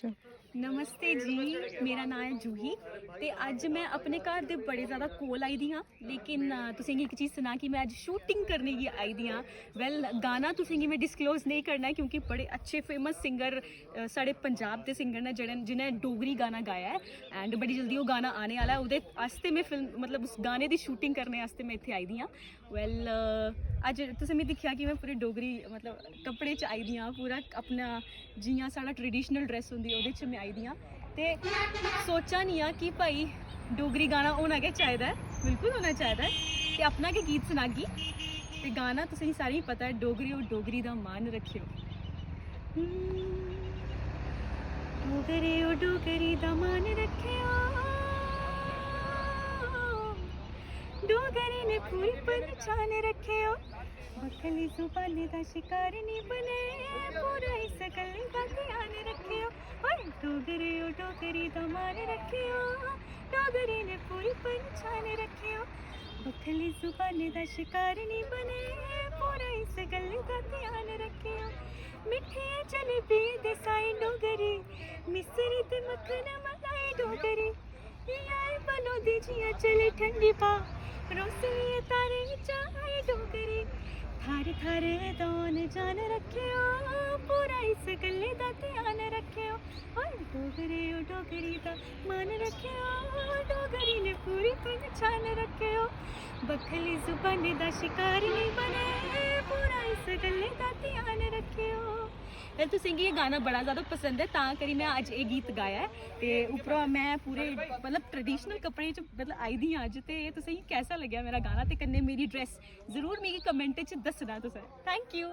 नमस्ते जी, मेरा नाम है जूही ते अज मैं अपने घर दे बड़े ज़्यादा कोल आई दी हाँ। लेकिन तुसें गी एक चीज़ सनां कि मैं अज शूटिंग करने गी आई दी हाँ। वैल गाना तुसें गी मैं डिस्कलोज नहीं करना है क्योंकि बड़े अच्छे फेमस सिंगर साढ़े पंजाब दे सिंगर ने जिन्हें डोगरी गाना गाया है एंड बड़ी जल्दी वो गाना आने वाला है। उहदे आस्ते मैं फिल्म मतलब उस गाने की शूटिंग करने आस्ते मैं इत्थे आई दी हाँ। वैल अज तुसें मैं दिक्खेआ कि मैं पूरी डोगरी मतलब कपड़े च आई दी हाँ, पूरा अपना जियां साढ़ा ट्रेडिशनल ड्रैस होंदी ओहदे च मैं आई दी हाँ। ते सोचा नहीं आ कि भाई डोगरी गाना होना गै चाहिदा है, बिल्कुल होना चाहिदा है। ते अपना गै गीत सनागी ते गाना तुसें सारें गी पता है डोगरी और डोगरी दा मान रखियो। डोगरे ओ डोगरी दा मान रखियो, डोगरी ने पूरी पहचान रखियो। बखली जुबानी दा शिकार नहीं बने, पूरा इस गल्ली दा ध्यान रखियो। डोगरे ओ डोगरी दा मान रखियो, डोगरी ने पूरी पहचान रखियो। बखली जुबानी दा शिकार नहीं बने, पूरा इस गल्ली दा ध्यान रखियो। मिठे जलेबी दे साई डोगरी, मिसरी ते मक्खन मलाई डोगरी। यार बनो दी जिया चले ठंडी पा, रोसिए तारे चाय डोगरी। थारे थारे दौन जान रखियो, पूरा इस गल्ले दा ध्यान रखियो। डोगरे ओ डोगरी दा मान रखियो, डोगरी ने पूरी पहचान रखियो। बखली जुबानी दा शिकार नहीं बने, पूरा इस गल्ले दा ध्यान रखियो। वैसे तुसें गी ये गाना बड़ा ज़्यादा पसंद है तां करी मैं अज ये गीत गाया है। ते उप्परों मैं पूरे मतलब ट्रेडिशनल कपड़े च मतलब आई दी अज। ते तुसें गी कैसा लग्गेआ मेरा गाना ते कन्नै मेरी ड्रेस ज़रूर मिगी कमेंट च दस्सना तुसें। Thank you.